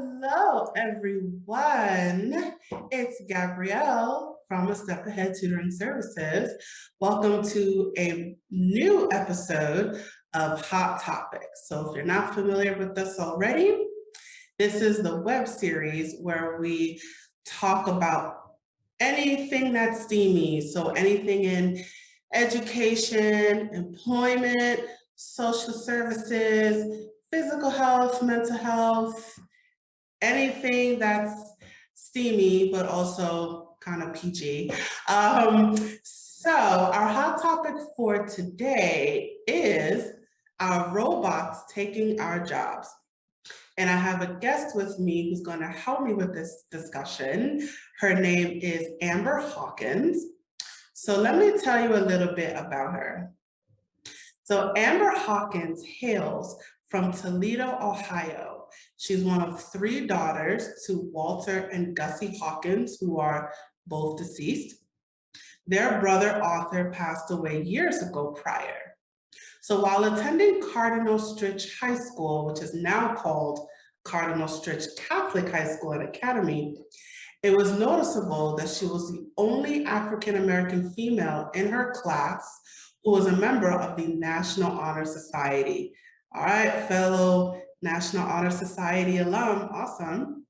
Hello, everyone. It's Gabrielle from A Step Ahead Tutoring Services. Welcome to a new episode of Hot Topics. So if you're not familiar with this already, this is the web series where we talk about anything that's steamy. So anything in education, employment, social services, physical health, mental health, anything that's steamy, but also kind of PG. So our hot topic for today is our robots taking our jobs. And I have a guest with me who's going to help me with this discussion. Her name is Amber Hawkins. So let me tell you a little bit about her. So Amber Hawkins hails from Toledo, Ohio. She's one of 3 daughters to Walter and Gussie Hawkins, who are both deceased. Their brother Arthur passed away years ago prior. So while attending Cardinal Stritch High School, which is now called Cardinal Stritch Catholic High School and Academy, it was noticeable that she was the only African-American female in her class who was a member of the National Honor Society. All right, fellow National Honor Society alum, awesome.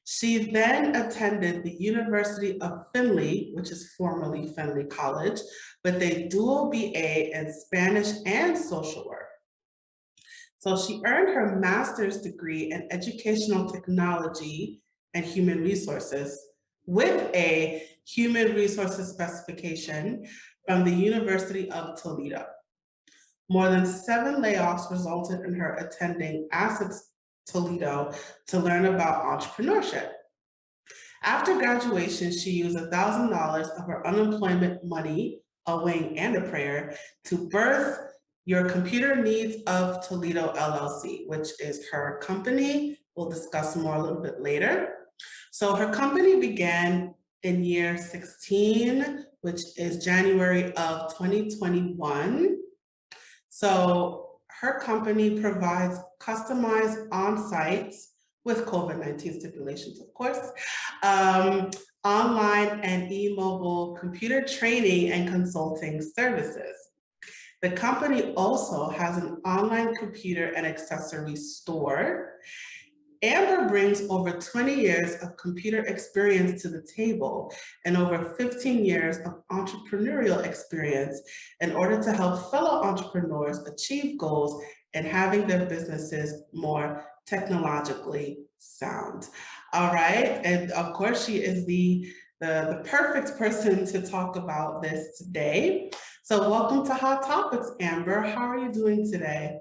She then attended the University of Findlay, which is formerly Findlay College, with a dual BA in Spanish and social work. So she earned her master's degree in educational technology and human resources with a human resources specification from the University of Toledo. More than 7 layoffs resulted in her attending ASSETS Toledo to learn about entrepreneurship. After graduation, she used $1,000 of her unemployment money, a wing and a prayer, to birth your Computer Needs of Toledo LLC, which is her company. We'll discuss more a little bit later. So her company began in year 16, which is January of 2021. So her company provides customized on-sites with COVID-19 stipulations, of course, online and e-mobile computer training and consulting services. The company also has an online computer and accessory store. Amber brings over 20 years of computer experience to the table and over 15 years of entrepreneurial experience in order to help fellow entrepreneurs achieve goals and having their businesses more technologically sound. All right, and of course she is the perfect person to talk about this today. So welcome to Hot Topics, Amber. How are you doing today?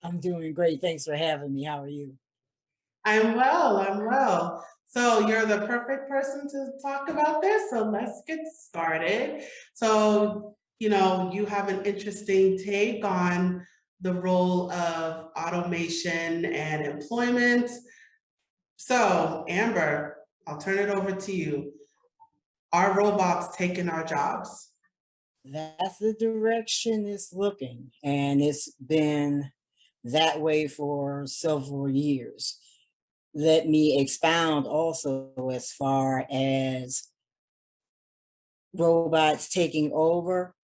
I'm doing great. Thanks for having me. How are you? I'm well. So you're the perfect person to talk about this, so let's get started. So, you have an interesting take on the role of automation and employment. So, Amber, I'll turn it over to you. Are robots taking our jobs? That's the direction it's looking, and it's been that way for several years. Let me expound also as far as robots taking over.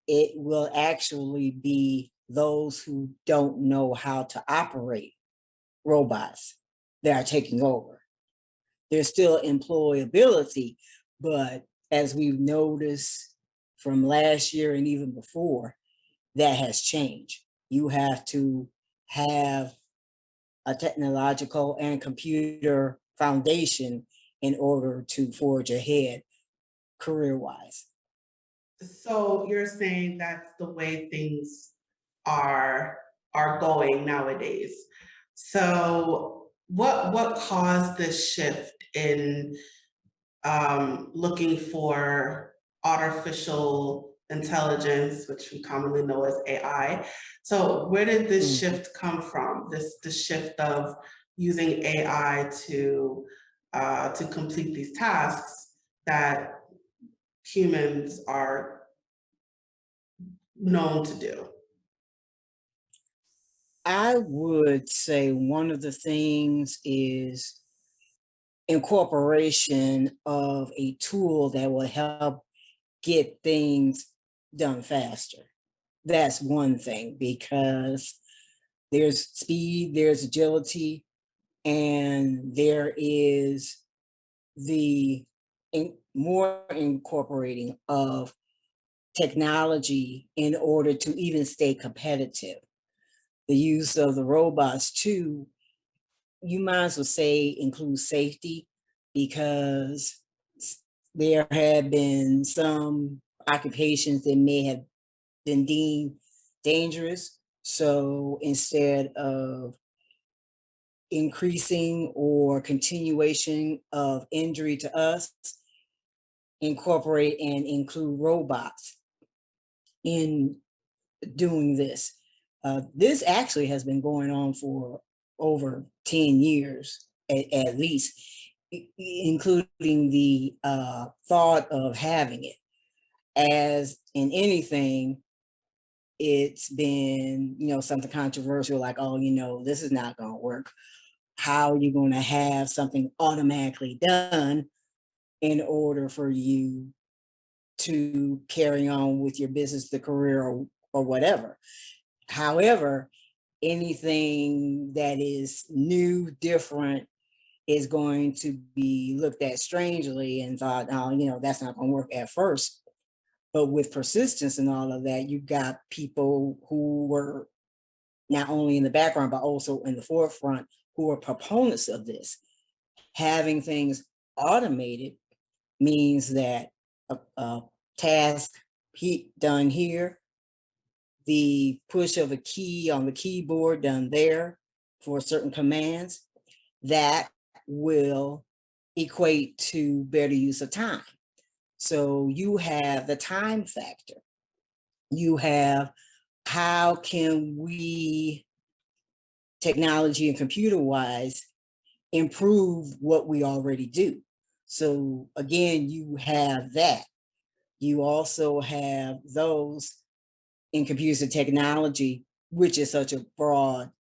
It will actually be those who don't know how to operate robots that are taking over. There's still employability, but as we've noticed from last year and even before, that has changed. You have to have a technological and computer foundation in order to forge ahead career-wise. So you're saying that's the way things are going nowadays. So what caused this shift in looking for artificial intelligence, which we commonly know as AI? So where did this shift come from? The shift of using AI to complete these tasks that humans are known to do? I would say one of the things is incorporation of a tool that will help get things done faster. That's one thing, because there's speed, there's agility, and there is the more incorporating of technology in order to even stay competitive. The use of the robots too, you might as well say include safety, because there have been some occupations that may have been deemed dangerous. So instead of increasing or continuation of injury to us, incorporate and include robots in doing this. This actually has been going on for over 10 years at least, including the thought of having it. As in anything, it's been, something controversial, like, oh, this is not going to work. How are you going to have something automatically done in order for you to carry on with your business, the career, or whatever? However, anything that is new, different, is going to be looked at strangely and thought, oh, that's not going to work at first. But with persistence and all of that, you got people who were not only in the background, but also in the forefront, who are proponents of this. Having things automated means that a task done here, the push of a key on the keyboard done there for certain commands, that will equate to better use of time. So you have the time factor. You have, how can we, technology and computer wise, improve what we already do? So again, you have that. You also have those in computers and technology, which is such a broad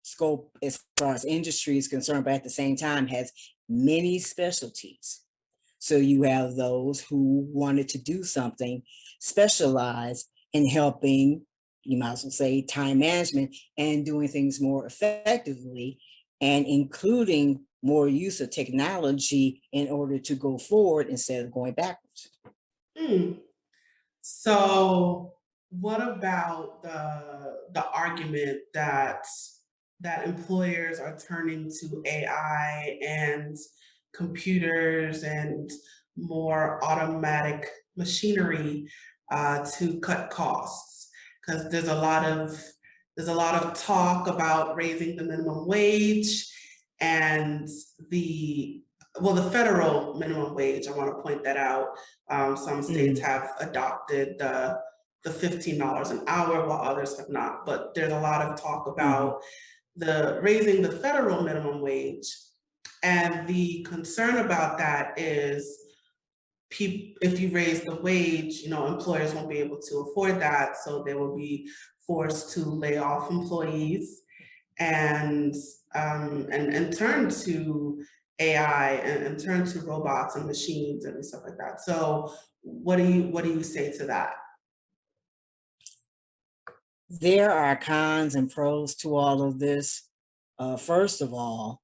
scope as far as industry is concerned, but at the same time has many specialties. So you have those who wanted to do something specialized in helping, you might as well say, time management and doing things more effectively, and including more use of technology in order to go forward instead of going backwards. So what about the argument that employers are turning to AI and computers and more automatic machinery to cut costs? Because there's a lot of talk about raising the minimum wage and the federal minimum wage. I want to point that out. Some states have adopted the $15 an hour, while others have not. But there's a lot of talk about the raising the federal minimum wage, and the concern about that is, if you raise the wage, employers won't be able to afford that, so they will be forced to lay off employees and turn to AI and turn to robots and machines and stuff like that. So what do you say to that? There are cons and pros to all of this. First of all,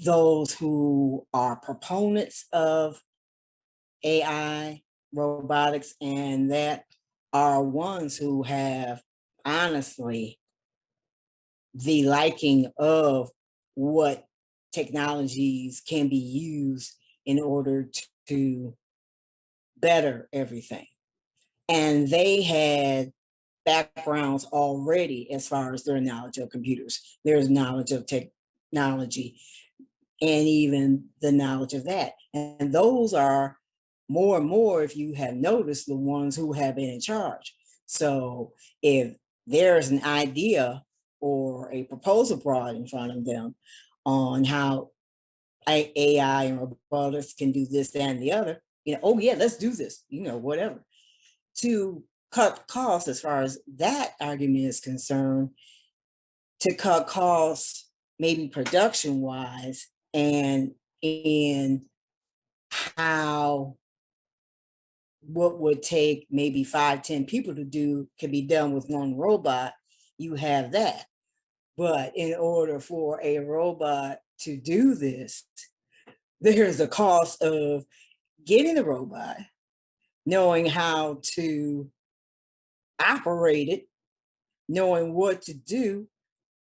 those who are proponents of AI, robotics, and that are ones who have honestly the liking of what technologies can be used in order to better everything. And they had backgrounds already as far as their knowledge of computers, their knowledge of technology, and even the knowledge of that. And those are more and more, if you have noticed, the ones who have been in charge. So if there's an idea or a proposal brought in front of them on how AI and robotics can do this, that, and the other, oh yeah, let's do this, whatever. To cut costs as far as that argument is concerned, to cut costs, maybe production wise, and in how what would take maybe 5, 10 people to do can be done with one robot, you have that. But in order for a robot to do this, there's the cost of getting the robot, knowing how to operate it, knowing what to do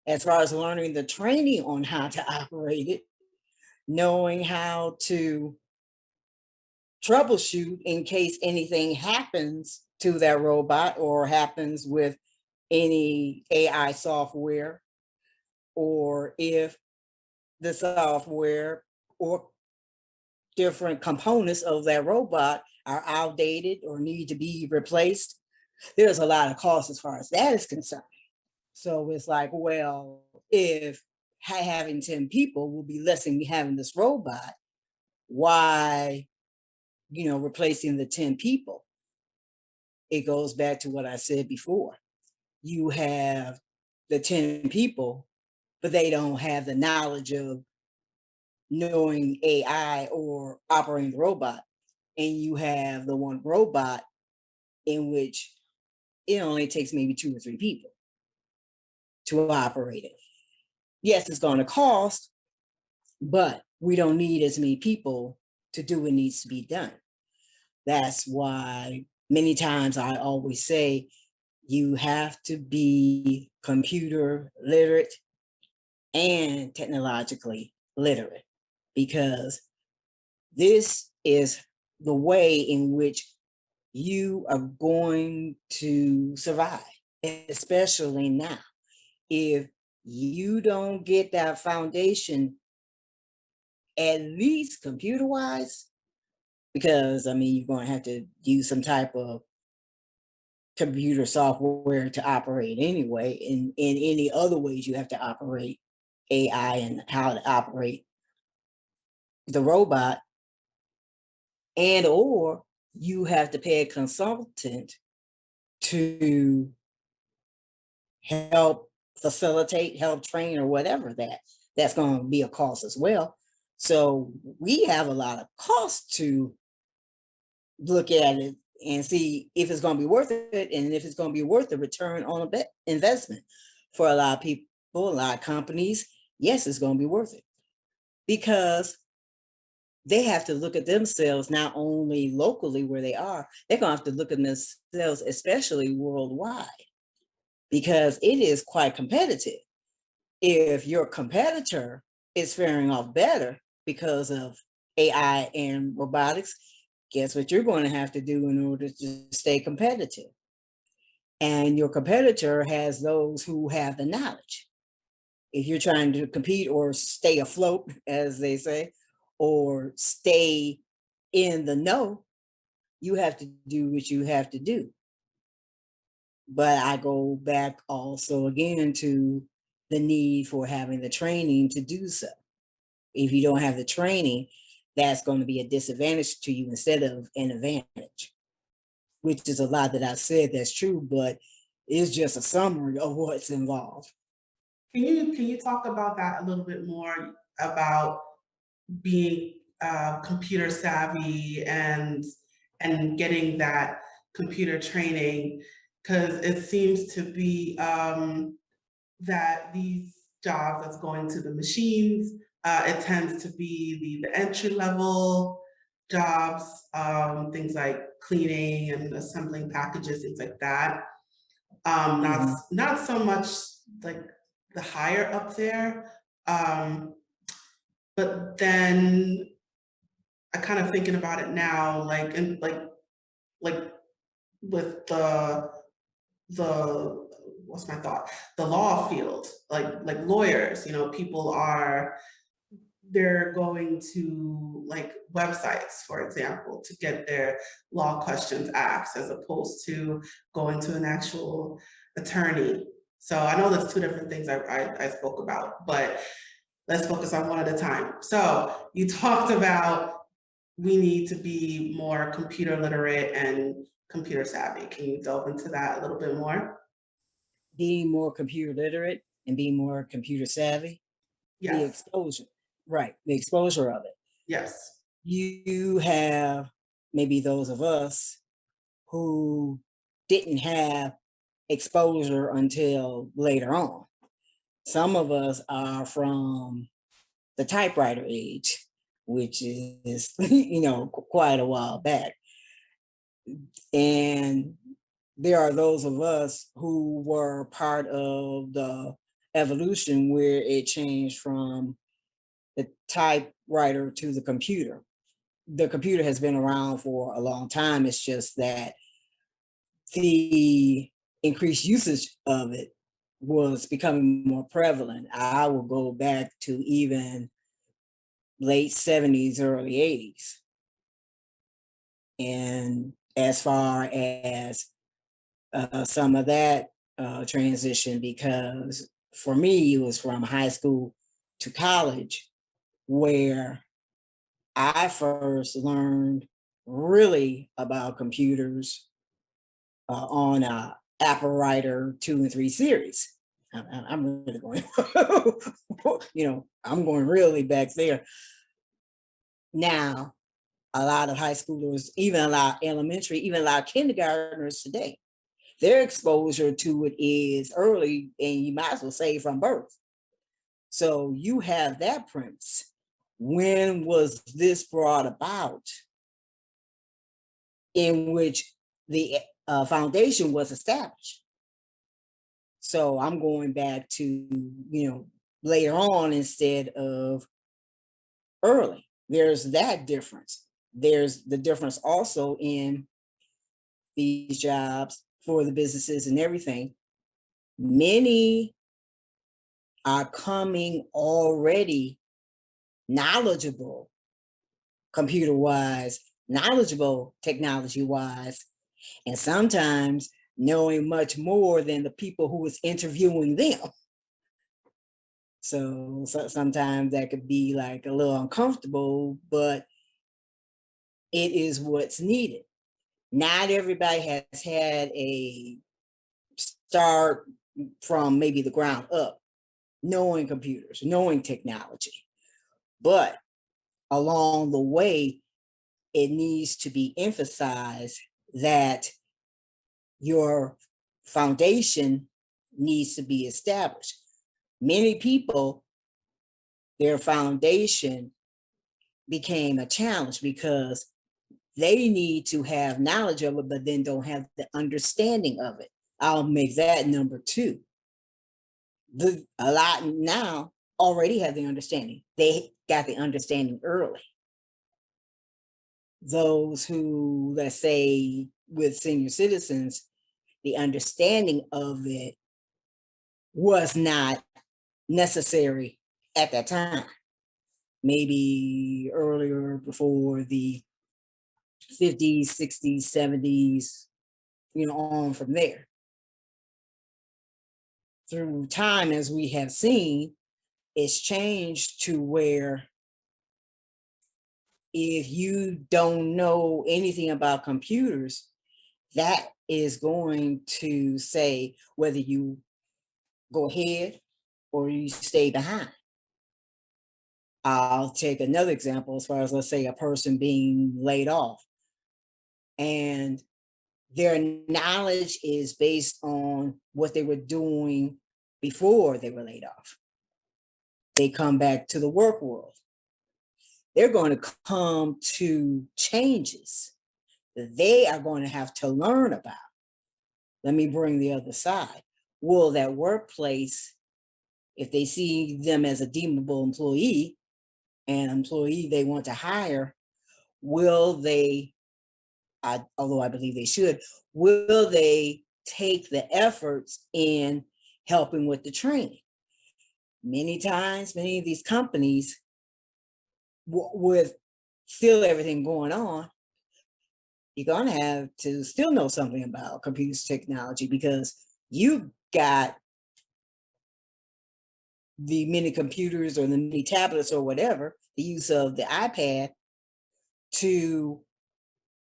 as far as learning the training on how to operate it, knowing how to troubleshoot in case anything happens to that robot or happens with any AI software, or if the software or different components of that robot are outdated or need to be replaced. There's a lot of cost as far as that is concerned. So it's like, well, if having 10 people will be less than me having this robot, why, replacing the 10 people? It goes back to what I said before. You have the 10 people, but they don't have the knowledge of knowing AI or operating the robot. And you have the one robot in which it only takes maybe 2 or 3 people to operate it. Yes, it's going to cost, but we don't need as many people to do what needs to be done. That's why many times I always say you have to be computer literate and technologically literate, because this is the way in which you are going to survive, especially now. If you don't get that foundation, at least computer wise, because you're going to have to use some type of computer software to operate anyway. In any other ways, you have to operate AI and how to operate the robot, and or you have to pay a consultant to help facilitate, help train, or whatever that's going to be a cost as well. So we have a lot of costs to look at it and see if it's going to be worth it, and if it's going to be worth the return on investment. For a lot of people, a lot of companies, yes, it's going to be worth it, because they have to look at themselves not only locally where they are, they're going to have to look at themselves, especially worldwide, because it is quite competitive. If your competitor is faring off better because of AI and robotics, guess what you're going to have to do in order to stay competitive? And your competitor has those who have the knowledge. If you're trying to compete or stay afloat, as they say, or stay in the know, you have to do what you have to do. But I go back also again to the need for having the training to do so. If you don't have the training, that's going to be a disadvantage to you instead of an advantage, which is a lot that I've said that's true, but it's just a summary of what's involved. Can you talk about that a little bit more, about being computer savvy and getting that computer training? Because it seems to be that these jobs that's going to the machines, it tends to be the entry level jobs, things like cleaning and assembling packages, things like that. Not so much like the higher up there. But then I kind of thinking about it now, like with the what's my thought? The law field, like lawyers, people they're going to like websites, for example, to get their law questions asked, as opposed to going to an actual attorney. So I know that's two different things I spoke about, but let's focus on one at a time. So you talked about we need to be more computer literate and computer savvy. Can you delve into that a little bit more? Being more computer literate and being more computer savvy, the Yes, exposure, right? The exposure of it. yes, You have maybe those of us who didn't have exposure until later on. Some of us are from the typewriter age, which is, quite a while back. And there are those of us who were part of the evolution where it changed from the typewriter to the computer. The computer has been around for a long time. It's just that the increased usage of it was becoming more prevalent. I will go back to even late 70s, early 80s. And as far as some of that transition, because for me, it was from high school to college where I first learned really about computers on Apparator 2 and 3 series. I'm really going, I'm going really back there. Now, a lot of high schoolers, even a lot of elementary, even a lot of kindergartners today, their exposure to it is early, and you might as well say from birth. So you have that premise. When was this brought about in which the foundation was established? So I'm going back to, later on instead of early. There's that difference. There's the difference also in these jobs for the businesses and everything. Many are coming already knowledgeable, computer wise, knowledgeable technology wise, and sometimes knowing much more than the people who was interviewing them. So sometimes that could be like a little uncomfortable, but it is what's needed. Not everybody has had a start from maybe the ground up, knowing computers, knowing technology. But along the way, it needs to be emphasized that your foundation needs to be established. Many people, their foundation became a challenge because they need to have knowledge of it, but then don't have the understanding of it. I'll make that number 2. A lot now already have the understanding. They got the understanding early. Those who, let's say, with senior citizens, the understanding of it was not necessary at that time. Maybe earlier, before the 50s, 60s, 70s, on from there. Through time, as we have seen, it's changed to where if you don't know anything about computers, that is going to say whether you go ahead or you stay behind. I'll take another example as far as, let's say, a person being laid off, and their knowledge is based on what they were doing before they were laid off. They come back to the work world. They're going to come to changes that they are going to have to learn about. Let me bring the other side. Will that workplace, if they see them as a deemable employee, an employee they want to hire, will they, although I believe they should, will they take the efforts in helping with the training? Many times, many of these companies, with still everything going on, you're going to have to still know something about computers technology, because you got the mini computers or the mini tablets or whatever, the use of the iPad to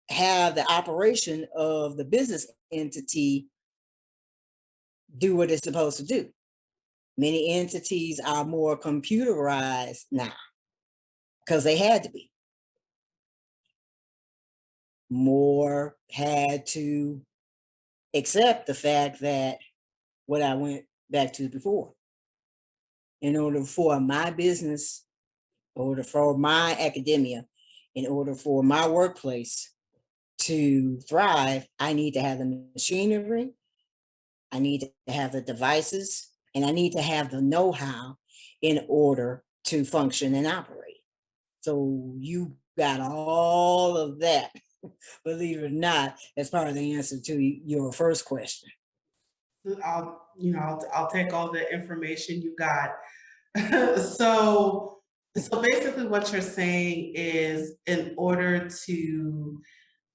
have the operation of the business entity do what it's supposed to do. Many entities are more computerized now because they had to be. More had to accept the fact that what I went back to before. In order for my business, in order for my academia, in order for my workplace to thrive, I need to have the machinery, I need to have the devices, and I need to have the know-how in order to function and operate. So you got all of that, believe it or not, as part of the answer to your first question. I'll take all the information you got. So, so basically what you're saying is in order to,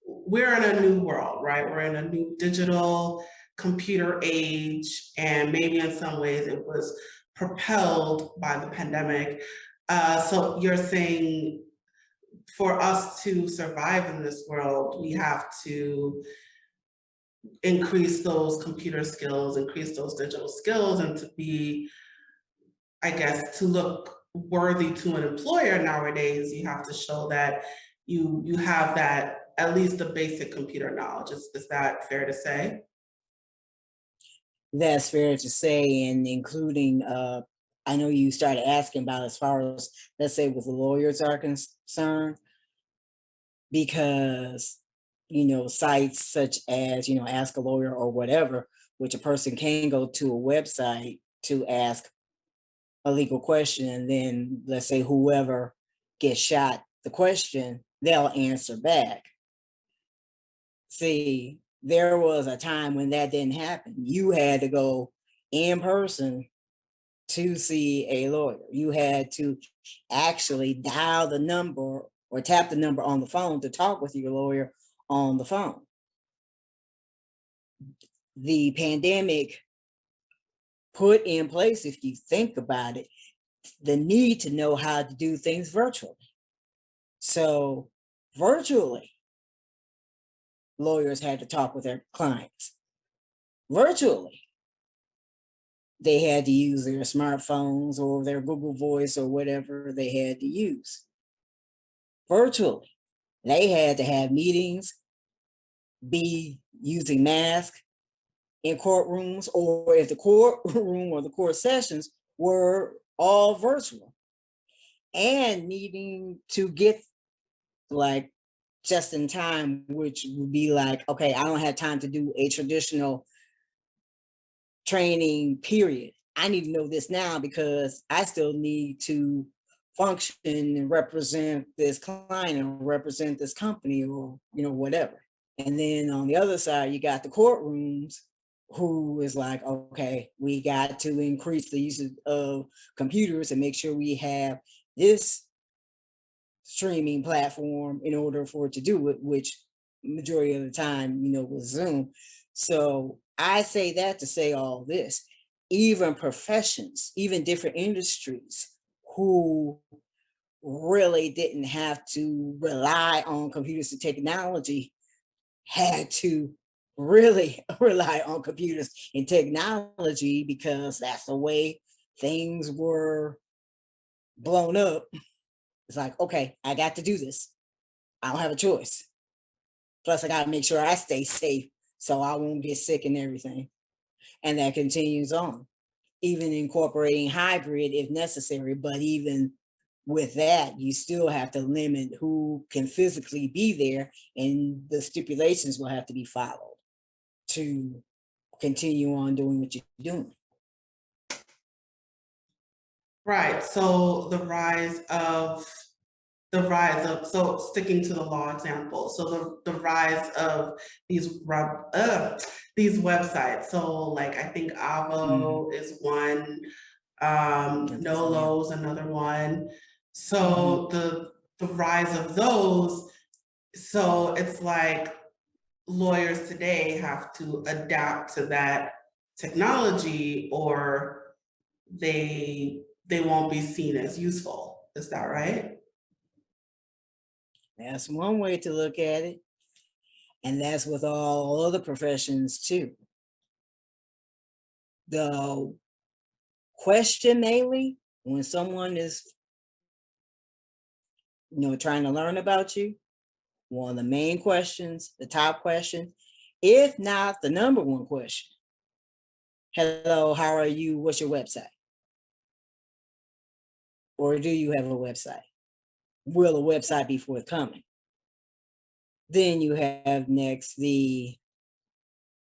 we're in a new world, right? We're in a new digital computer age, and maybe in some ways it was propelled by the pandemic. So you're saying for us to survive in this world, we have to increase those computer skills, increase those digital skills, and to be, I guess, to look worthy to an employer nowadays, you have to show that you have that, at least the basic computer knowledge. Is that fair to say? That's fair to say, and including, I know you started asking about as far as, let's say, with the lawyers are concerned, because, sites such as, Ask a Lawyer or whatever, which a person can go to a website to ask a legal question, and then let's say whoever gets shot the question, they'll answer back. See, there was a time when that didn't happen. You had to go in person to see a lawyer. You had to actually dial the number or tap the number on the phone to talk with your lawyer on the phone. The pandemic put in place, if you think about it, the need to know how to do things virtually. So virtually, lawyers had to talk with their clients. Virtually, they had to use their smartphones or their Google Voice or whatever they had to use. Virtually, they had to have meetings, be using masks in courtrooms, or if the courtroom or the court sessions were all virtual, and needing to get like just in time, which would be like, okay, I don't have time to do a traditional training period. I need to know this now because I still need to function and represent this client or represent this company or, whatever. And then on the other side, you got the courtrooms who is like, okay, we got to increase the use of computers and make sure we have this streaming platform in order for it to do it, which majority of the time, was Zoom. So I say that to say all this, even professions, even different industries who really didn't have to rely on computers and technology had to really rely on computers and technology because that's the way things were blown up. It's like, okay, I got to do this. I don't have a choice. Plus, I got to make sure I stay safe so I won't get sick and everything. And that continues on, even incorporating hybrid if necessary. But even with that, you still have to limit who can physically be there, and the stipulations will have to be followed to continue on doing what you're doing. Right. So so sticking to the law example, so the rise of these websites. So like I think Avo is one, Nolo's another one. So the rise of those, so it's like lawyers today have to adapt to that technology or they won't be seen as useful. Is that right? That's one way to look at it. And that's with all other professions too. The question mainly when someone is, trying to learn about you. One of the main questions, the top question, if not the number one question. Hello, how are you? What's your website? Or do you have a website? Will a website be forthcoming? Then you have next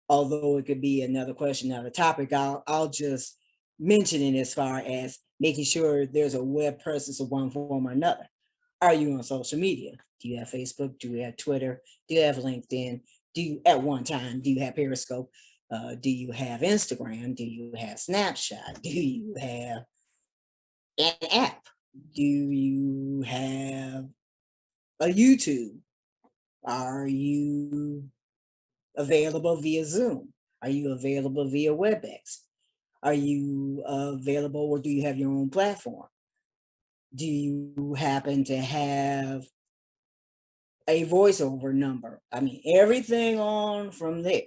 although it could be another question, another topic, I'll just mention it as far as making sure there's a web presence of one form or another. Are you on social media? Do you have Facebook? Do you have Twitter? Do you have LinkedIn? At one time, do you have Periscope? Do you have Instagram? Do you have Snapchat? Do you have an app? Do you have a YouTube? Are you available via Zoom? Are you available via WebEx? Are you available, or do you have your own platform? Do you happen to have a voiceover number? I mean, everything on from there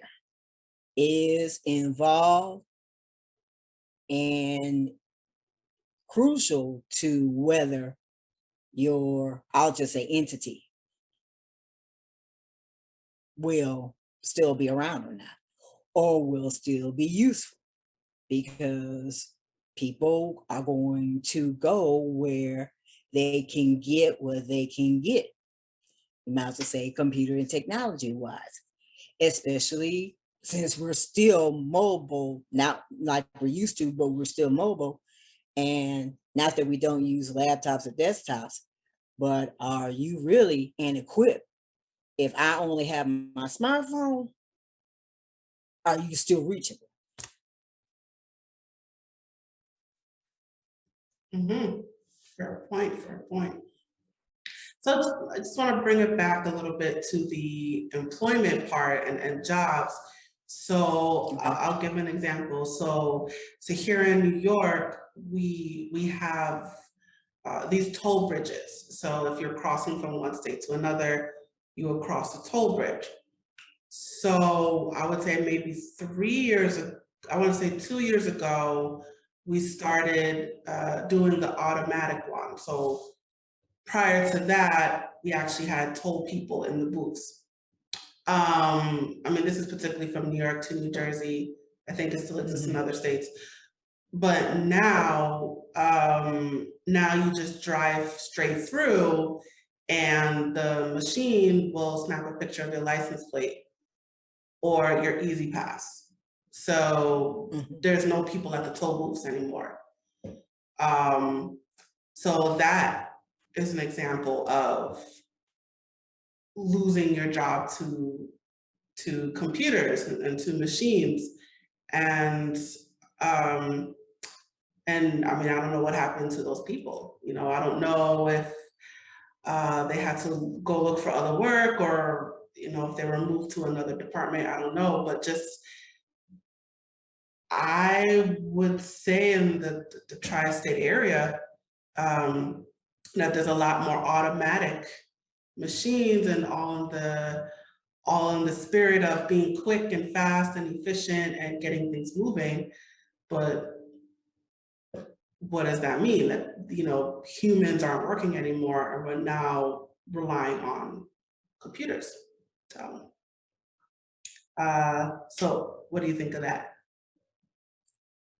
is involved and crucial to whether I'll just say entity will still be around or not, or will still be useful, because people are going to go where they can get what they can get. You might as well say computer and technology wise, especially since we're still mobile, not like we're used to, but we're still mobile. And not that we don't use laptops or desktops, but are you really equipped? If I only have my smartphone, are you still reachable? Fair point, fair point. So I just want to bring it back a little bit to the employment part and jobs. So Okay. I'll give an example. So here in New York, we have these toll bridges. So if you're crossing from one state to another, you will cross a toll bridge. So I would say maybe 3 years, I want to say 2 years ago, we started doing the automatic one. So prior to that, we actually had toll people in the booths. I mean, this is particularly from New York to New Jersey. I think it still exists in other states. But now you just drive straight through and the machine will snap a picture of your license plate or your Easy Pass. So there's no people at the toll booths anymore. So that is an example of losing your job to computers and to machines. And I mean, I don't know what happened to those people. I don't know if they had to go look for other work, or if they were moved to another department. I don't know, but just I would say in the tri-state area that there's a lot more automatic machines, and all in the spirit of being quick and fast and efficient and getting things moving. But what does that mean? That humans aren't working anymore, and we're now relying on computers. So what do you think of that?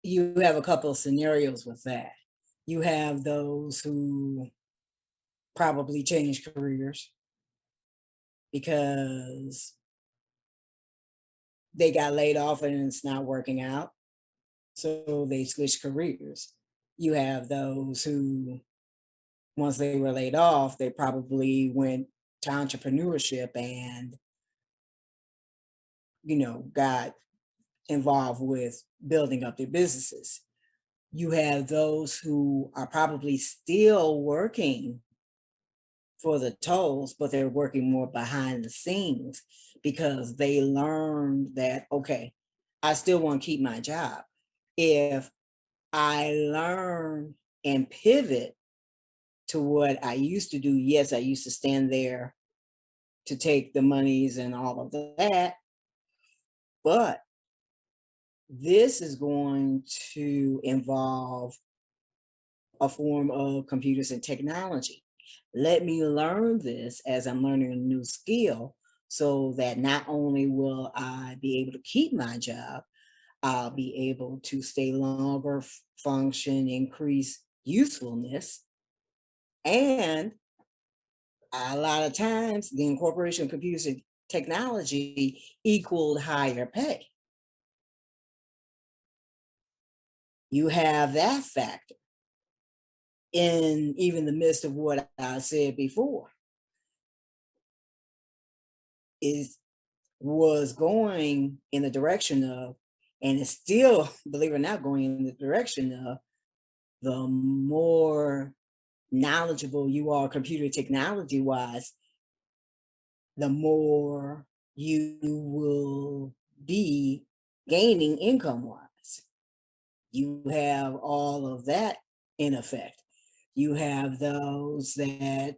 You have a couple of scenarios with that. You have those who probably change careers because they got laid off and it's not working out, so they switch careers. You have those who, once they were laid off, they probably went to entrepreneurship and got involved with building up their businesses. You have those who are probably still working for the tolls, but they're working more behind the scenes because they learned that, okay, I still want to keep my job. If I learn and pivot to what I used to do, yes, I used to stand there to take the monies and all of that, but This is going to involve a form of computers and technology. Let me learn this as I'm learning a new skill so that not only will I be able to keep my job, I'll be able to stay longer, function, increase usefulness, and a lot of times the incorporation of computers and technology equaled higher pay. You have that factor in even the midst of what I said before. Is was going in the direction of, and is still, believe it or not, going in the direction of, the more knowledgeable you are computer technology wise, the more you will be gaining income wise. You have all of that in effect. You have those that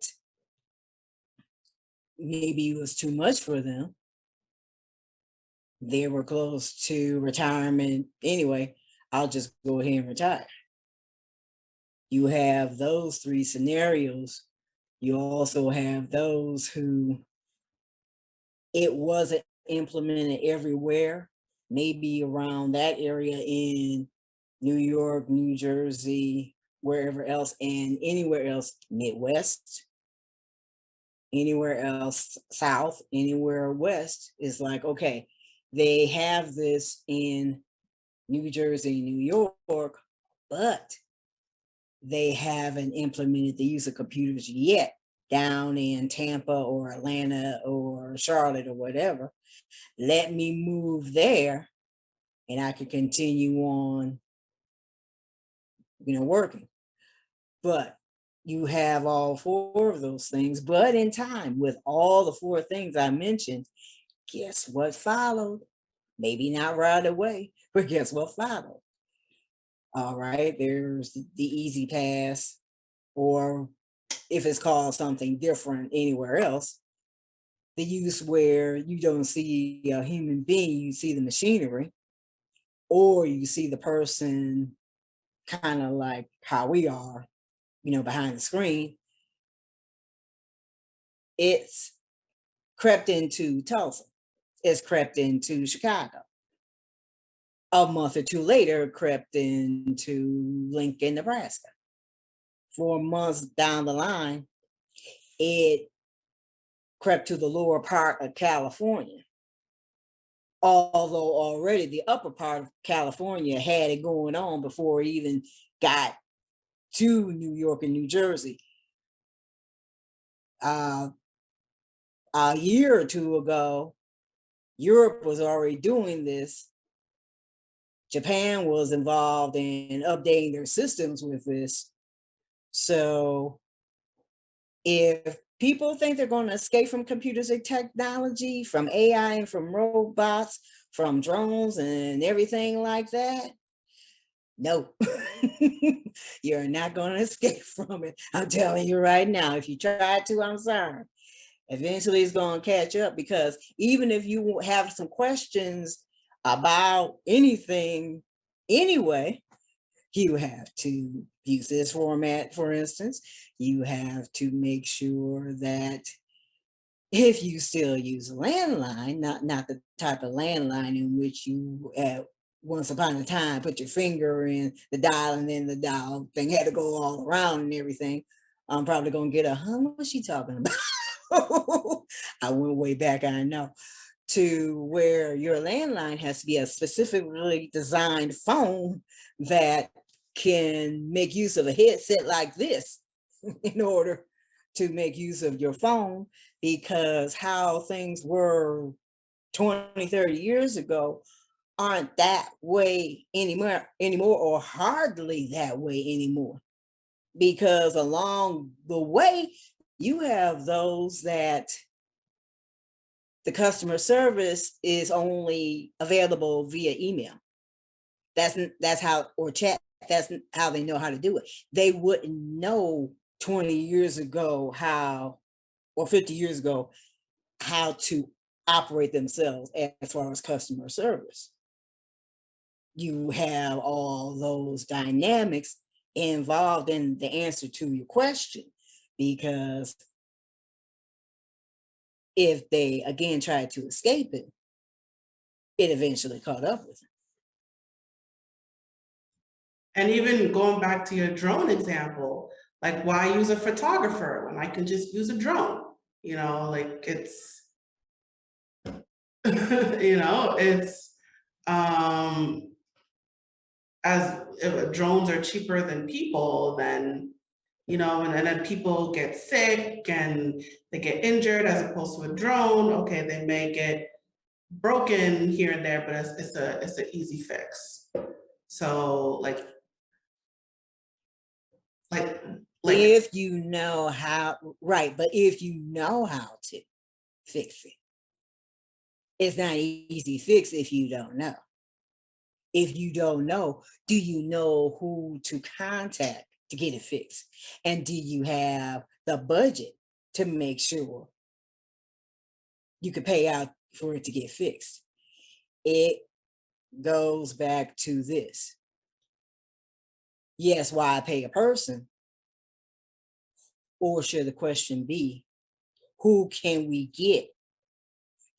maybe it was too much for them. They were close to retirement anyway. I'll just go ahead and retire. You have those three scenarios. You also have those who it wasn't implemented everywhere, maybe around that area in New York, New Jersey, wherever else, and anywhere else, Midwest, anywhere else, South, anywhere West, is like, okay, they have this in New Jersey, New York, but they haven't implemented the use of computers yet down in Tampa or Atlanta or Charlotte or whatever. Let me move there and I can continue on, working. But you have all four of those things. But in time, with all the four things I mentioned, guess what followed? Maybe not right away, but guess what followed? All right, there's the easy pass, or if it's called something different anywhere else, the use where you don't see a human being, you see the machinery, or you see the person kind of like how we are, behind the screen. It's crept into Tulsa. It's crept into Chicago. A month or two later, crept into Lincoln, Nebraska. 4 months down the line, it crept to the lower part of California. Although already the upper part of California had it going on before it even got to New York and New Jersey. A year or two ago, Europe was already doing this. Japan was involved in updating their systems with this. So if people think they're going to escape from computers and technology, from AI and from robots, from drones and everything like that, no, you're not going to escape from it. I'm telling you right now, if you try to, I'm sorry. Eventually it's going to catch up, because even if you have some questions about anything anyway, you have to use this format, for instance. You have to make sure that if you still use a landline, not the type of landline in which you once upon a time put your finger in the dial and then the dial thing had to go all around and everything, I'm probably going to get what's she talking about? I went way back, I know, to where your landline has to be a specifically designed phone that can make use of a headset like this in order to make use of your phone, because how things were 20, 30 years ago aren't that way anymore, or hardly that way anymore. Because along the way, you have those that the customer service is only available via email. That's how, or chat, that's how they know how to do it. They wouldn't know 20 years ago how, or 50 years ago, how to operate themselves as far as customer service. you have all those dynamics involved in the answer to your question. Because if they again tried to escape it, it eventually caught up with them. And even going back to your drone example, like why use a photographer when I can just use a drone? You know, like it's, you know, it's as if drones are cheaper than people, then you know, and then people get sick and they get injured as opposed to a drone. Okay, they may get broken here and there, but it's an easy fix. So like like If you know how, right, but if you know how to fix it, it's not an easy fix if you don't know. If you don't know, do you know who to contact to get it fixed? And do you have the budget to make sure you can pay out for it to get fixed? It goes back to this. Yes, why pay a person? Or should the question be, who can we get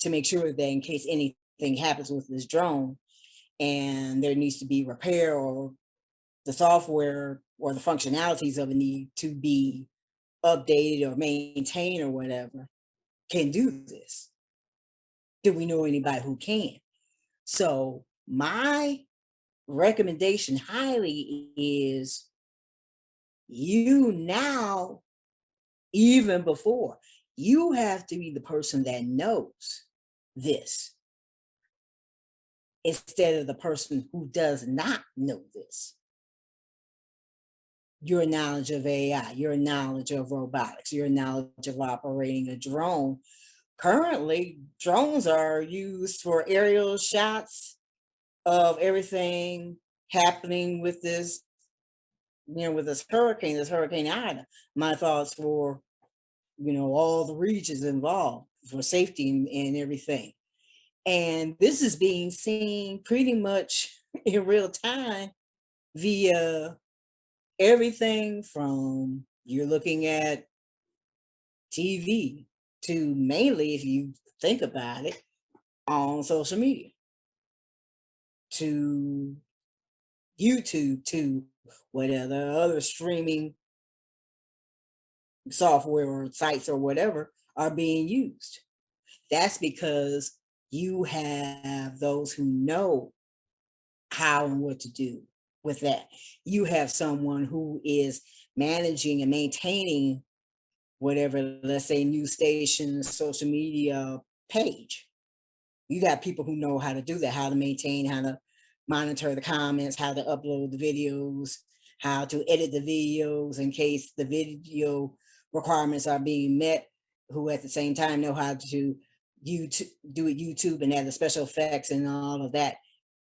to make sure that in case anything happens with this drone and there needs to be repair, or the software or the functionalities of it need to be updated or maintained or whatever, can do this? Do we know anybody who can? So my recommendation highly is, you now, even before, you have to be the person that knows this instead of the person who does not know this. Your knowledge of AI, your knowledge of robotics, your knowledge of operating a drone. Currently, drones are used for aerial shots of everything happening with this, with this Hurricane Ida. My thoughts for, all the regions involved for safety and everything. And this is being seen pretty much in real time via everything from, you're looking at TV to, mainly, if you think about it, on social media, to YouTube, to whatever other streaming software or sites or whatever are being used. That's because you have those who know how and what to do with that. You have someone who is managing and maintaining whatever, let's say, news station, social media page. You got people who know how to do that, how to maintain, how to monitor the comments, how to upload the videos, how to edit the videos in case the video requirements are being met, who at the same time know how to do it YouTube and add the special effects and all of that.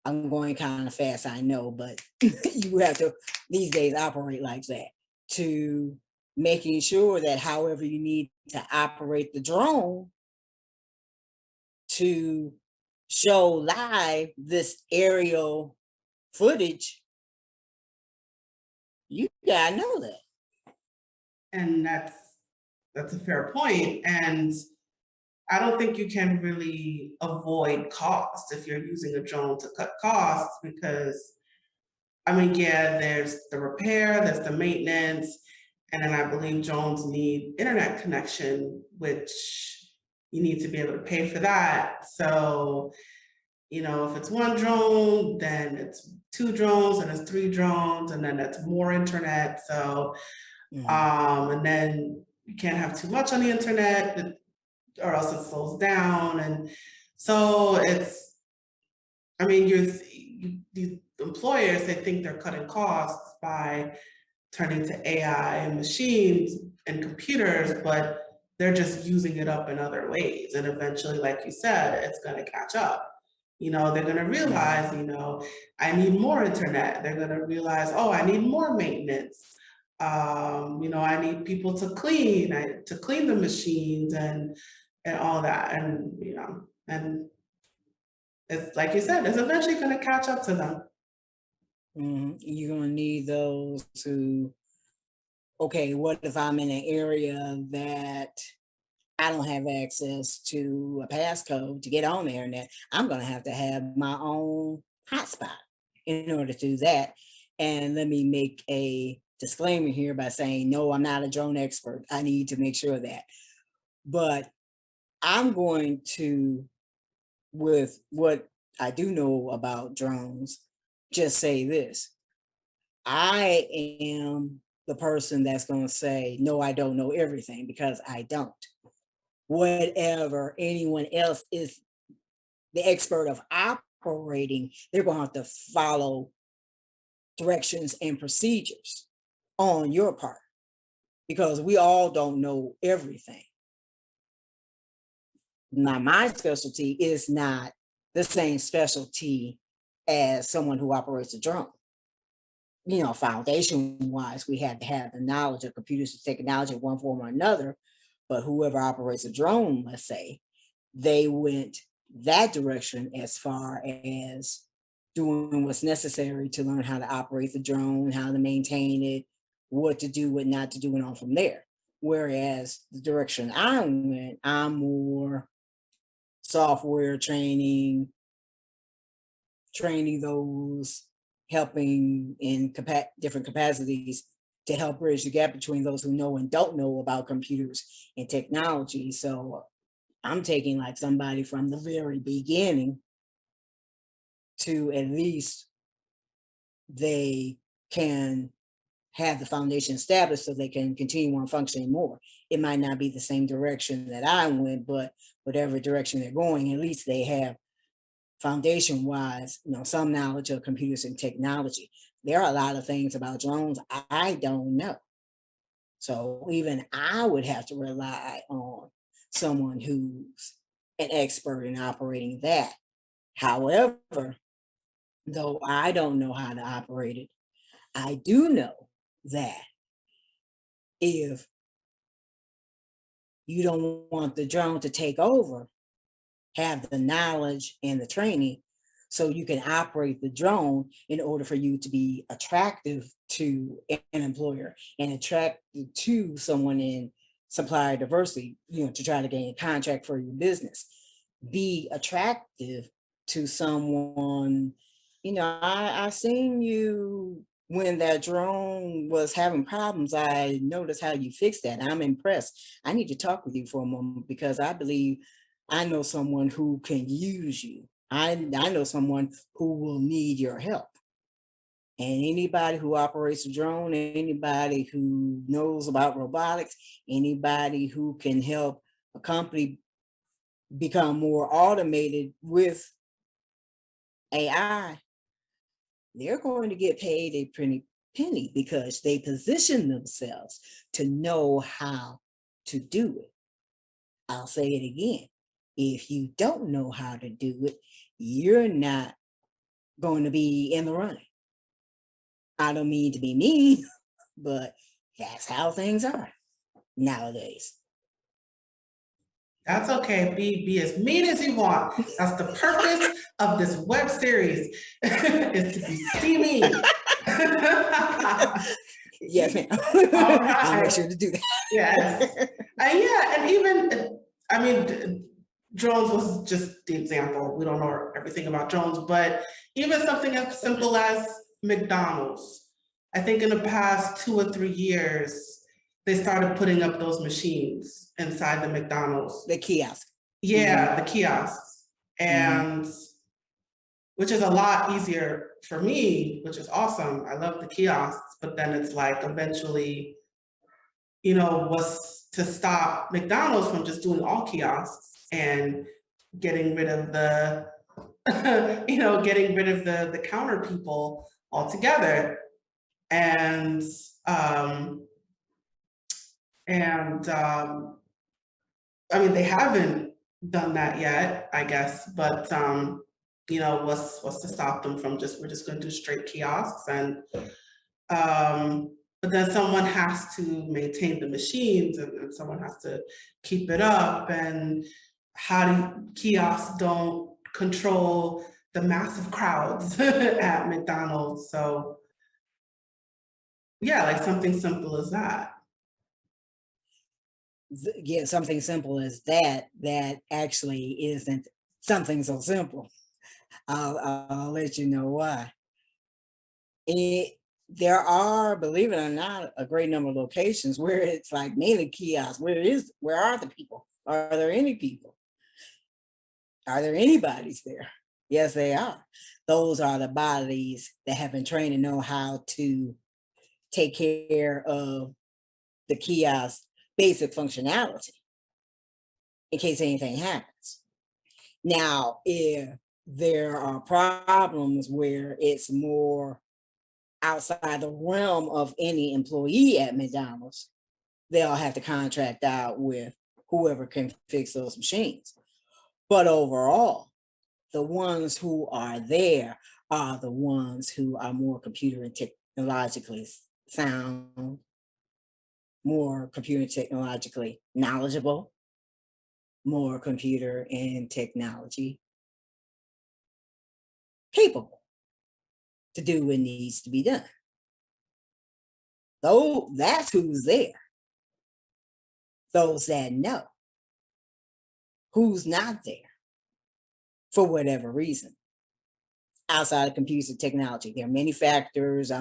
I'm going kind of fast, I know, but you have to these days operate like that, to making sure that however you need to operate the drone to show live this aerial footage, you gotta know that. and that's a fair point. And I don't think you can really avoid cost if you're using a drone to cut costs, because I mean, yeah, there's the repair, there's the maintenance, and then I believe drones need internet connection, which you need to be able to pay for that. So, you know, if it's one drone, then it's two drones, and it's three drones, and then that's more internet. So, and then you can't have too much on the internet, or else it slows down. And so it's, I mean, the employers, they think they're cutting costs by turning to AI and machines and computers, but they're just using it up in other ways. And eventually, like you said, it's going to catch up. You know, they're going to realize, you know, I need more internet. They're going to realize, oh, I need more maintenance. You know, I need people to clean the machines and all that. And, you know, and it's like you said, it's eventually going to catch up to them. You're gonna need those to, okay, what if I'm in an area that I don't have access to a passcode to get on the internet? I'm gonna have to have my own hotspot in order to do that. And let me make a disclaimer here by saying, no, I'm not a drone expert. I need to make sure of that. But I'm going to, with what I do know about drones, just say this. I am the person that's going to say, no, I don't know everything, because I don't. Whatever anyone else is the expert of operating, they're going to have to follow directions and procedures on your part, because we all don't know everything. Now, my specialty is not the same specialty as someone who operates a drone. You know, foundation wise, we had to have the knowledge of computers and technology in one form or another. But whoever operates a drone, let's say, they went that direction as far as doing what's necessary to learn how to operate the drone, how to maintain it, what to do, what not to do, and on from there. Whereas the direction I went, I'm more software training, training those, helping in different capacities to help bridge the gap between those who know and don't know about computers and technology. So I'm taking like somebody from the very beginning to at least they can have the foundation established so they can continue on functioning more. It might not be the same direction that I went, but whatever direction they're going, at least they have foundation wise, you know, some knowledge of computers and technology. There are a lot of things about drones I don't know. So even I would have to rely on someone who's an expert in operating that. However, though I don't know how to operate it, I do know that if you don't want the drone to take over, have the knowledge and the training so you can operate the drone in order for you to be attractive to an employer and attractive to someone in supplier diversity, you know, to try to gain a contract for your business. Be attractive to someone. You know, I seen you when that drone was having problems. I noticed how you fixed that. I'm impressed. I need to talk with you for a moment because I believe I know someone who can use you. I know someone who will need your help. And anybody who operates a drone, anybody who knows about robotics, anybody who can help a company become more automated with AI, they're going to get paid a pretty penny because they position themselves to know how to do it. I'll say it again. If you don't know how to do it, you're not going to be in the running. I don't mean to be mean, but that's how things are nowadays. That's okay. Be as mean as you want. That's the purpose of this web series is to be steamy. Yes, ma'am. All right. I'll make sure to do that. Yes. Yeah, and even, I mean, drones was just the example. We don't know everything about drones, but even something as simple as McDonald's. I think in the past 2 or 3 years, they started putting up those machines inside the McDonald's. The kiosk. Yeah, the kiosks. And which is a lot easier for me, which is awesome. I love the kiosks, but then it's like eventually, you know, was to stop McDonald's from just doing all kiosks and getting rid of the, you know, getting rid of the counter people altogether. And I mean, they haven't done that yet, I guess, but you know, what's to stop them from we're just going to do straight kiosks, and but then someone has to maintain the machines, and someone has to keep it up, and kiosks don't control the massive crowds at McDonald's. So yeah, like something simple as that. Yeah, something simple as that actually isn't something so simple. I'll let you know why. It There are, believe it or not, a great number of locations where it's like mainly kiosks. Where are the people? Are there any people? Are there anybody's there? Yes, they are. Those are the bodies that have been trained to know how to take care of the kiosk basic functionality in case anything happens. Now, if there are problems where it's more outside the realm of any employee at McDonald's, they'll have to contract out with whoever can fix those machines. But overall, the ones who are there are the ones who are more computer and technologically sound, more computer and technologically knowledgeable, more computer and technology capable to do what needs to be done. Though that's who's there. Those that know. Who's not there for whatever reason outside of computers and technology. There are many factors.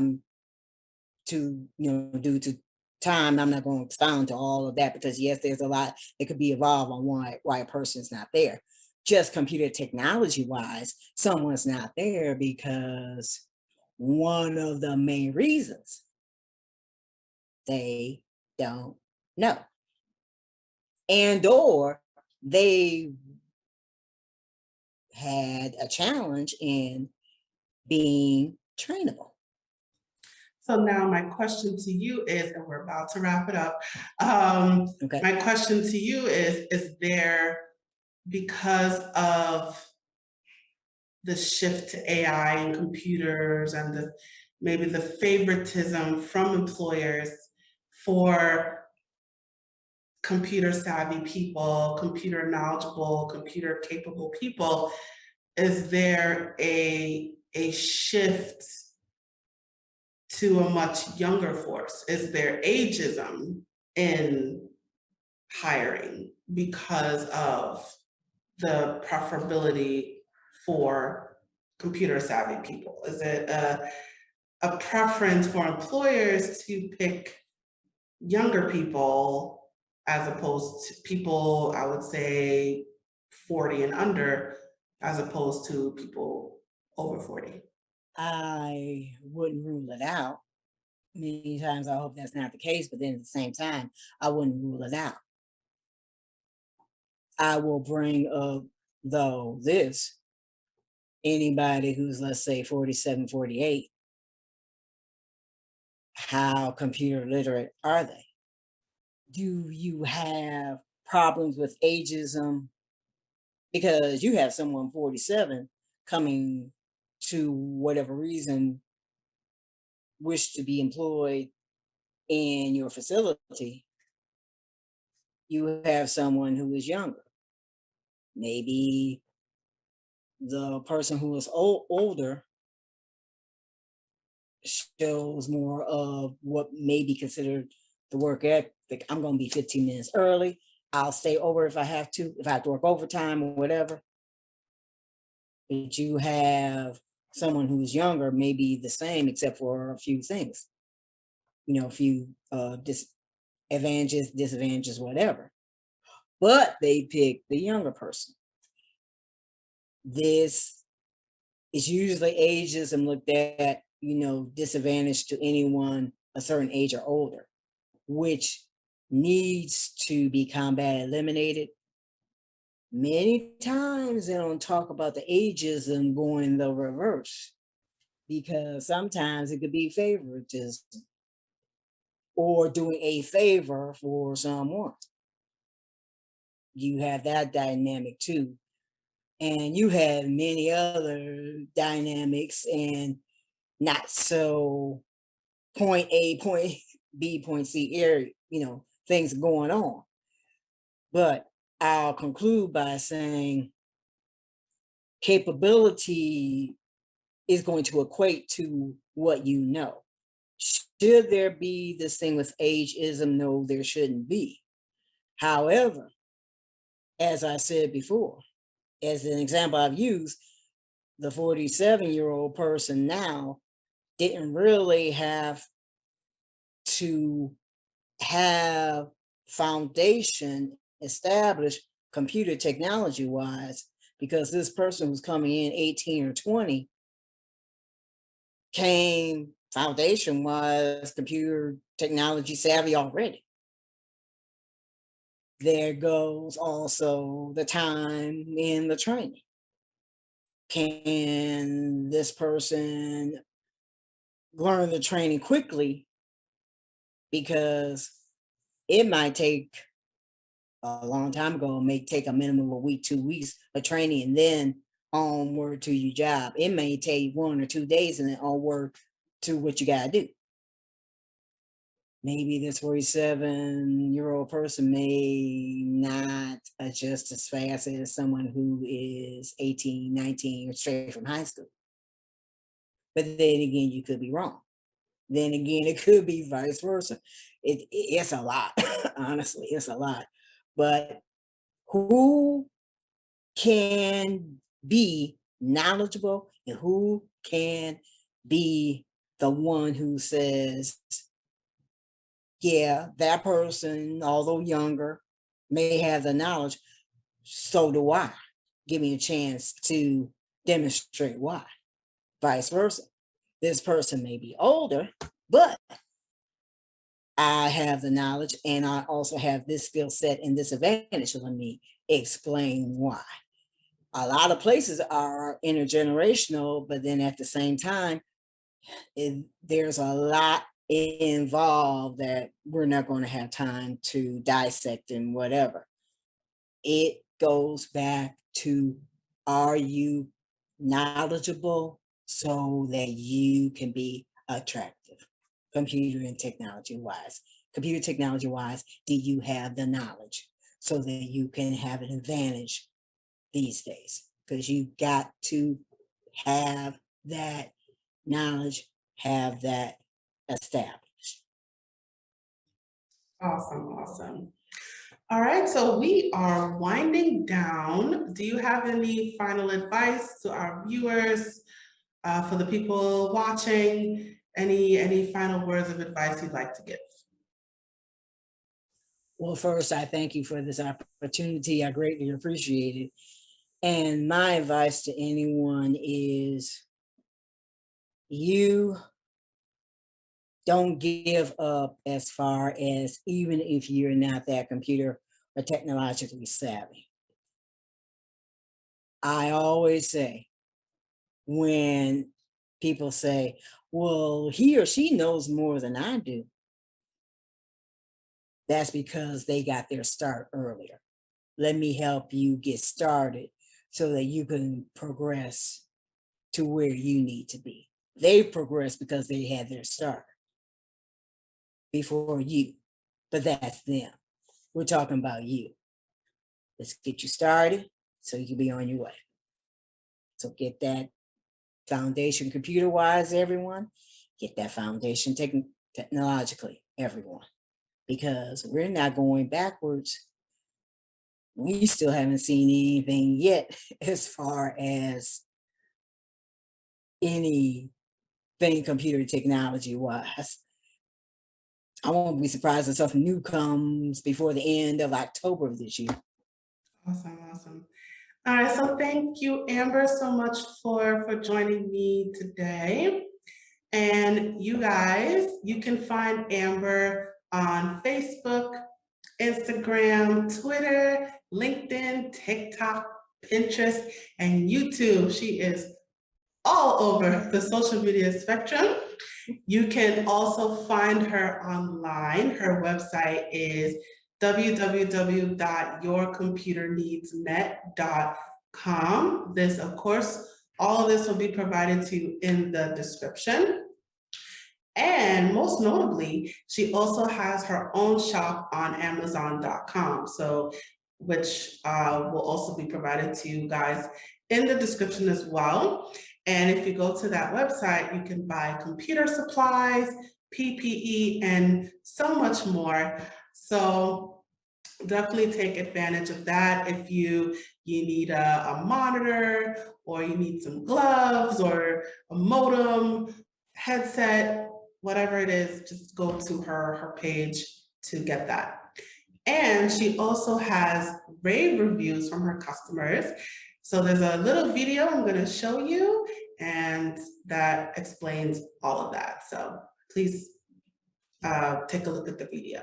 Due to time, I'm not going to expound to all of that because yes, there's a lot that could be involved on why a person's not there. Just computer technology wise, someone's not there because one of the main reasons they don't know. And or they had a challenge in being trainable. So now my question to you is, and we're about to wrap it up. Okay. My question to you is there, because of the shift to AI and computers and maybe the favoritism from employers for computer savvy people, computer knowledgeable, computer capable people, is there a shift to a much younger force? Is there ageism in hiring because of the preferability for computer savvy people? Is it a preference for employers to pick younger people as opposed to people, I would say 40 and under, as opposed to people over 40? I wouldn't rule it out. Many times I hope that's not the case, but then at the same time, I wouldn't rule it out. I will bring up, though, this anybody who's, let's say, 47, 48, how computer literate are they? Do you have problems with ageism because you have someone 47 coming to whatever reason wish to be employed in your facility? You have someone who is younger. Maybe the person who is older shows more of what may be considered the work ethic. I'm going to be 15 minutes early. I'll stay over if I have to work overtime or whatever. But you have someone who's younger, maybe the same, except for a few things, a few disadvantages, whatever. But they pick the younger person. This is usually ageism looked at, disadvantage to anyone a certain age or older, which needs to be combated, eliminated. Many times they don't talk about the ageism going the reverse because sometimes it could be favoritism or doing a favor for someone. You have that dynamic too. And you have many other dynamics and not so point A, point B, point C area, things going on. But I'll conclude by saying capability is going to equate to what you know. Should there be this thing with ageism? No, there shouldn't be. However, as I said before, as an example I've used, the 47-year-old person now didn't really have to have foundation established computer technology wise, because this person was coming in 18 or 20 came foundation wise computer technology savvy already. There goes also the time in the training. Can this person learn the training quickly? Because it might take a long time ago, it may take a minimum of a week, 2 weeks of training, and then onward to your job. It may take 1 or 2 days and then onward to what you gotta do. Maybe this 47-year-old person may not adjust as fast as someone who is 18, 19, or straight from high school. But then again, you could be wrong. Then again, it could be vice versa. It's a lot, honestly, it's a lot. But who can be knowledgeable and who can be the one who says, yeah, that person, although younger, may have the knowledge, so do I. Give me a chance to demonstrate why. Vice versa. This person may be older, but I have the knowledge and I also have this skill set and this advantage. So let me explain why. A lot of places are intergenerational, but then at the same time, there's a lot involved that we're not going to have time to dissect and whatever. It goes back to, are you knowledgeable so that you can be attractive, computer and technology wise? Computer technology wise, do you have the knowledge so that you can have an advantage these days? Because you got to have that knowledge, have that established. Awesome, awesome. All right, so we are winding down. Do you have any final advice to our viewers, for the people watching? Any final words of advice you'd like to give? Well, first, I thank you for this opportunity. I greatly appreciate it. And my advice to anyone is, you don't give up as far as, even if you're not that computer or technologically savvy. I always say, when people say, well, he or she knows more than I do, that's because they got their start earlier. Let me help you get started so that you can progress to where you need to be. They've progressed because they had their start before you, but that's them. We're talking about you. Let's get you started so you can be on your way. So get that foundation computer-wise, everyone. Get that foundation technologically, everyone. Because we're not going backwards. We still haven't seen anything yet as far as anything computer technology wise. I won't be surprised if something new comes before the end of October of this year. Awesome, awesome. All right, so thank you, Amber, so much for joining me today. And you guys, you can find Amber on Facebook, Instagram, Twitter, LinkedIn, TikTok, Pinterest, and YouTube. She is all over the social media spectrum. You can also find her online. Her website is www.yourcomputerneedsnet.com. This, of course, all of this will be provided to you in the description. And most notably, she also has her own shop on Amazon.com. So which will also be provided to you guys in the description as well. And if you go to that website, you can buy computer supplies, PPE, and so much more. So definitely take advantage of that. If you need a monitor, or you need some gloves, or a modem, headset, whatever it is, just go to her page to get that. And she also has rave reviews from her customers. So there's a little video I'm going to show you, and that explains all of that. So please take a look at the video.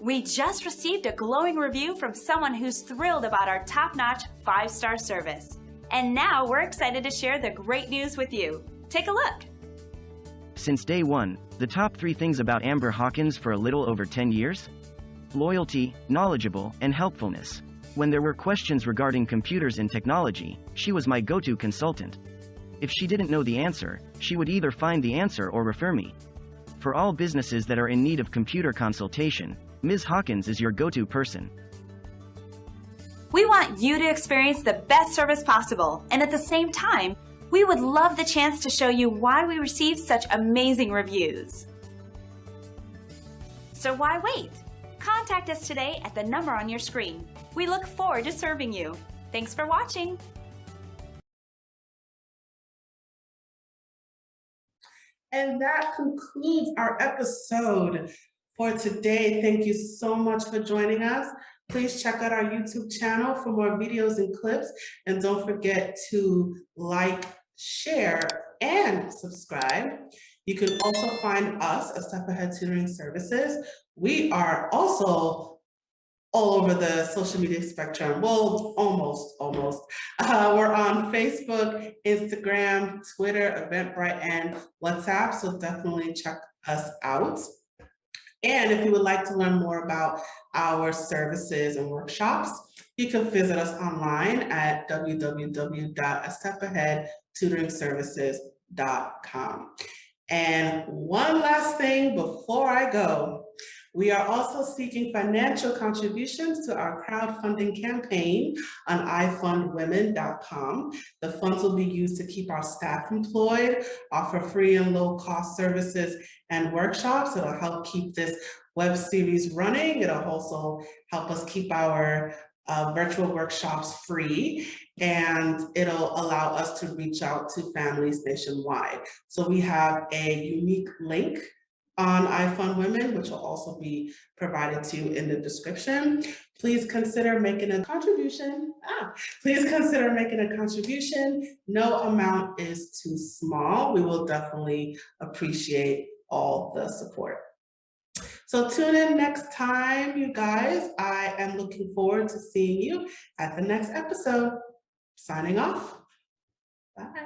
We just received a glowing review from someone who's thrilled about our top-notch 5-star service. And now we're excited to share the great news with you. Take a look. Since day one, the top 3 things about Amber Hawkins for a little over 10 years? Loyalty, knowledgeable, and helpfulness. When there were questions regarding computers and technology, she was my go-to consultant. If she didn't know the answer, she would either find the answer or refer me. For all businesses that are in need of computer consultation, Ms. Hawkins is your go-to person. We want you to experience the best service possible, and at the same time, we would love the chance to show you why we received such amazing reviews. So why wait? Contact us today at the number on your screen. We look forward to serving you. Thanks for watching. And that concludes our episode for today. Thank you so much for joining us. Please check out our YouTube channel for more videos and clips. And don't forget to like, share, and subscribe. You can also find us at Step Ahead Tutoring Services. We are also all over the social media spectrum. Well, almost. We're on Facebook, Instagram, Twitter, Eventbrite, and WhatsApp. So definitely check us out. And if you would like to learn more about our services and workshops, you can visit us online at www.astepaheadtutoringservices.com. And one last thing before I go, we are also seeking financial contributions to our crowdfunding campaign on ifundwomen.com. The funds will be used to keep our staff employed, offer free and low-cost services and workshops. It'll help keep this web series running. It'll also help us keep our virtual workshops free, and it'll allow us to reach out to families nationwide. So we have a unique link on iFund Women, which will also be provided to you in the description. Please consider making a contribution. No amount is too small. We will definitely appreciate all the support. So tune in next time, you guys. I am looking forward to seeing you at the next episode. Signing off. Bye.